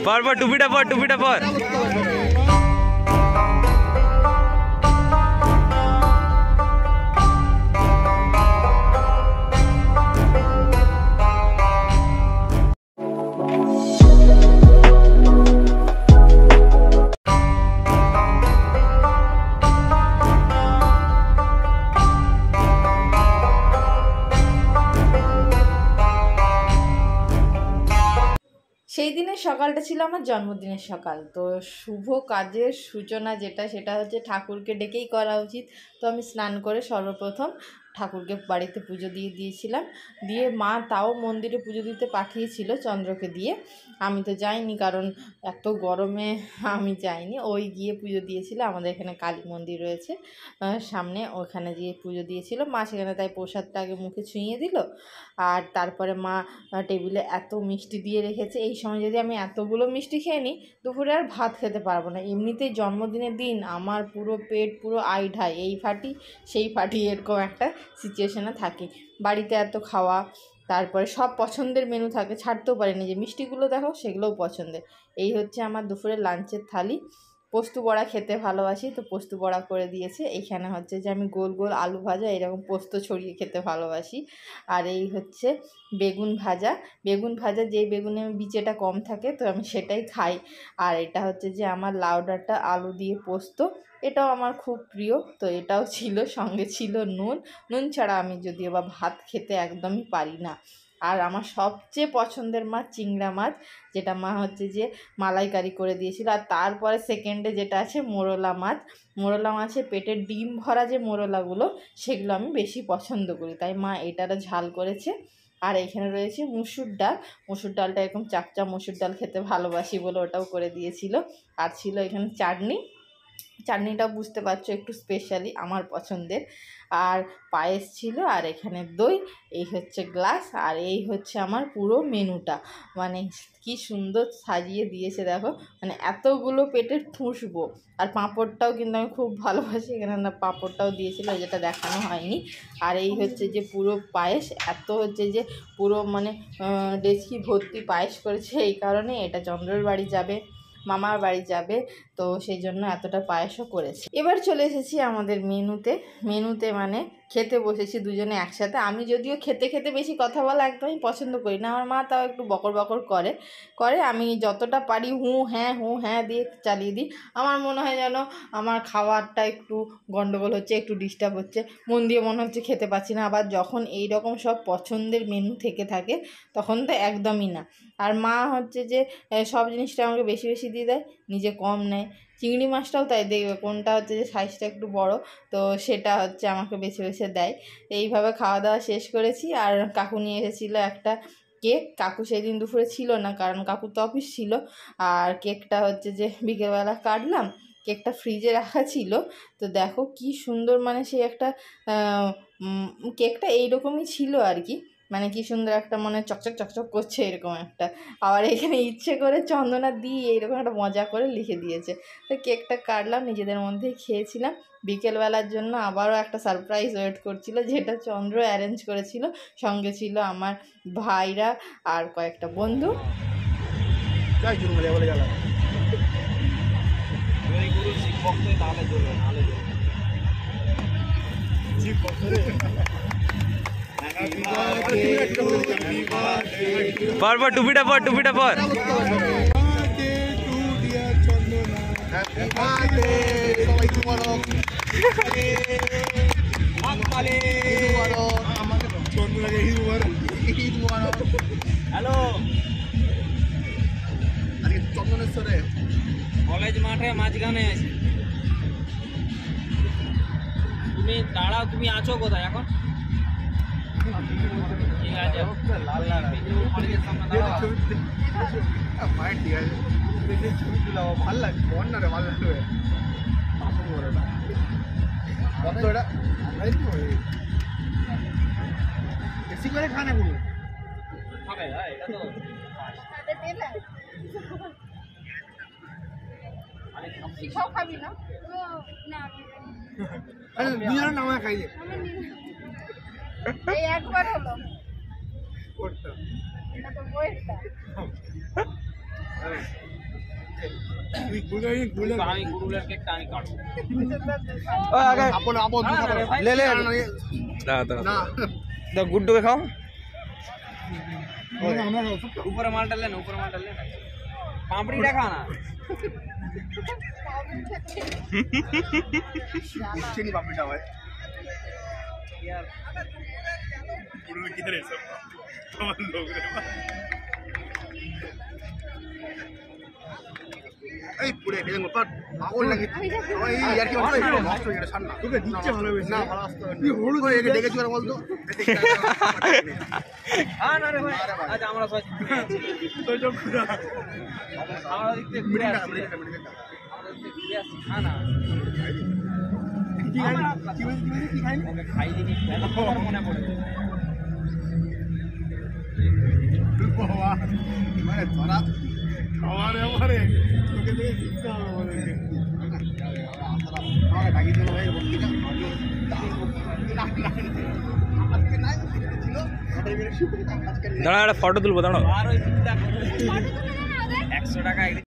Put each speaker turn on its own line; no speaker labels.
পর টুপিটা পর
সেই দিনের সকালটা ছিল আমার জন্মদিনের সকাল। তো শুভ কাজের সূচনা সেটা হচ্ছে ঠাকুরকে ডেকেই করা উচিত। তো আমি স্নান করে সর্বপ্রথম ঠাকুরকে বাড়িতে পুজো দিয়েছিলাম। দিয়ে মা তাও মন্দিরে পুজো দিতে পাঠিয়েছিল চন্দ্রকে দিয়ে। আমি তো যাইনি, কারণ এত গরমে আমি যাইনি। ওই গিয়ে পুজো দিয়েছিল। আমাদের এখানে কালী মন্দির রয়েছে সামনে, ওখানে গিয়ে পুজো দিয়েছিল মা। সেখানে তাই প্রসাদটা আগে মুখে ছুঁয়ে দিল, আর তারপরে মা টেবিলে এত মিষ্টি দিয়ে রেখেছে। এই সময় যদি আমি এতগুলো মিষ্টি খেয়ে নিই, দুপুরে আর ভাত খেতে পারবো না। এমনিতেই জন্মদিনের দিন আমার পুরো পেট পুরো আইঢাই, এই ফাটি সেই ফাটি, এরকম একটা সিচুয়েশানে থাকি। বাড়িতে এত খাওয়া, তারপরে সব পছন্দের মেনু থাকে, ছাড়তেও পারিনি। যে মিষ্টিগুলো দেখো সেগুলোও পছন্দের। এই হচ্ছে আমার দুপুরের লাঞ্চের থালি। পোস্ত বড়া খেতে ভালোবাসি, তো পোস্ত বড়া করে দিয়েছে। এইখানে হচ্ছে যে আমি গোল গোল আলু ভাজা এরকম পোস্ত ছড়িয়ে খেতে ভালোবাসি। আর এই হচ্ছে বেগুন ভাজা, যেই বেগুনে বিচেটা কম থাকে তো আমি সেটাই খাই। আর এটা হচ্ছে যে আমার লাউ ডাঁটা আলু দিয়ে পোস্ত, এটাও আমার খুব প্রিয়। তো এটাও ছিল, সঙ্গে ছিল নুন ছাড়া আমি যদিও বা ভাত খেতে একদমই পারি না। আর আমার সবচেয়ে পছন্দের মাছ চিংড়া মাছ, যেটা মা হচ্ছে যে মালাইকারি করে দিয়েছিল। আর তারপরে সেকেন্ডে যেটা আছে মোরলা মাছের পেটের ডিম ভরা যে মোরলাগুলো, সেগুলো আমি বেশি পছন্দ করি, তাই মা এটারও ঝাল করেছে। আর এখানে রয়েছে মুসুর ডালটা এরকম চাকচা মুসুর ডাল খেতে ভালোবাসি বলে ওটাও করে দিয়েছিল। আর ছিল এখানে চাটনিটাও বুঝতে পারছো একটু স্পেশালি আমার পছন্দের। আর পায়েস ছিল, আর এখানে দই, এই হচ্ছে গ্লাস, আর এই হচ্ছে আমার পুরো মেনুটা। মানে কি সুন্দর সাজিয়ে দিয়েছে দেখো, মানে এতগুলো পেটে ঠুসবো। আর পাঁপড়টাও কিন্তু আমি খুব ভালোবাসি, এখানে না পাঁপড়টাও দিয়েছিল, যেটা দেখানো হয়নি। আর এই হচ্ছে যে পুরো পায়েস, এত হচ্ছে যে পুরো মানে ডেচকি ভর্তি পায়েস করেছে। এই কারণে এটা চন্দ্রের বাড়ি যাবে, মামার বাড়ি যাবে, তো সেই জন্য এতটা পায়েসও করেছে। এবার চলে এসেছি আমাদের মেনুতে মানে খেতে বসেছি দুজনে একসাথে। আমি যদিও খেতে বেশি কথা বলা একদমই পছন্দ করি না, আমার মা তাও একটু বকর করে। আমি যতটা পারি হুঁ হ্যাঁ দিয়ে চালিয়ে দিই। আমার মনে হয় যেন আমার খাওয়ারটা একটু গন্ডগোল হচ্ছে, একটু ডিস্টার্ব হচ্ছে, মন দিয়ে মনে হচ্ছে খেতে পাচ্ছি না। আবার যখন এই রকম সব পছন্দের মেনু থেকে থাকে তখন তো একদমই না। আর মা হচ্ছে যে সব জিনিসটা আমাকে বেশি দিয়ে দেয়, নিজে কম নেয়। চিংড়ি মাছটাও তাই, দেখবে কোনটা হচ্ছে যে সাইজটা একটু বড়, তো সেটা হচ্ছে আমাকে বেছে দেয়। এইভাবে খাওয়া দাওয়া শেষ করেছি। আর কাকু নিয়ে এসেছিলো একটা কেক। কাকু সেদিন দুপুরে ছিল না, কারণ কাকুর তো অফিস ছিল। আর কেকটা হচ্ছে যে বিকেলবেলা কাটলাম, কেকটা ফ্রিজে রাখা ছিল। তো দেখো কি সুন্দর, মানে সেই একটা কেকটা এইরকমই ছিল আর কি, মানে কি সুন্দর একটা মনে চকচক করছে এরকম একটা। আবার এখানে ইচ্ছে করে চন্দনা দিয়ে এরকম একটা মজা করে লিখে দিয়েছে। তো কেকটা কাটলাম, নিজেদের মধ্যেই খেয়েছিলাম। বিকেলবেলার জন্য আবারও একটা সারপ্রাইজ ওয়েট করছিল, যেটা চন্দ্র অ্যারেঞ্জ করেছিল। সঙ্গে ছিল আমার ভাইরা আর কয়েকটা বন্ধু।
পর টুপিটা পর
হ্যালো, চন্দনেশ্বরে কলেজ মাঠে মাঝখানে আছি। তুমি দাঁড়াও, তুমি আছো কোথায় এখন? ঠিক আছে, ছবি তুলাবো, ভাল লাগবে, বন্যারে ভাল লাগবে। বেশি করে খানা গুলো এটা তো সব খাবি না, দুজনের নামে খাইয়ে একবার হলো।
আমি গুড়ুলের কেকটা আমি কাটবো।
আপন আপন
ले ले तो गुड्डू के खाओ
উপরে মালটা লেন, উপরে মালটা লেন, পাপড়িটা খানা।
চিনি পাপড়িটা হয় এই পুরে এরকম ব্যাপার পাগল লাগে এই আর কি বলতো নষ্ট হয়ে গেছে সান্না তোকে দিচ্ছে ভালো হয়েছে না ভালো আসতে তুই হলুদ হয়ে গেছে দেখেছি আর বলতো
হ্যাঁ না রে ভাই, আজ আমরা সবাই
তো যোগ খুদা
আমরা দেখতে ঘুরে আসছি, আমরা দেখতে ঘুরে আসছি, খানা
কি খাইনি কি খাইনি
ওকে খাই দিনি, আমার মনে পড়ে
বাবা মানে ধরা খাওয়ারে আমারে তোকে দিয়ে দিতে হবে বলে আমাকে ডাকি দিল ভাই বলছি না আজকে নাই ছিল ওটাই বেশি আজকে
दाड़ा फोटो तुल बताओ
আর ওই চিন্তা করে 100 টাকা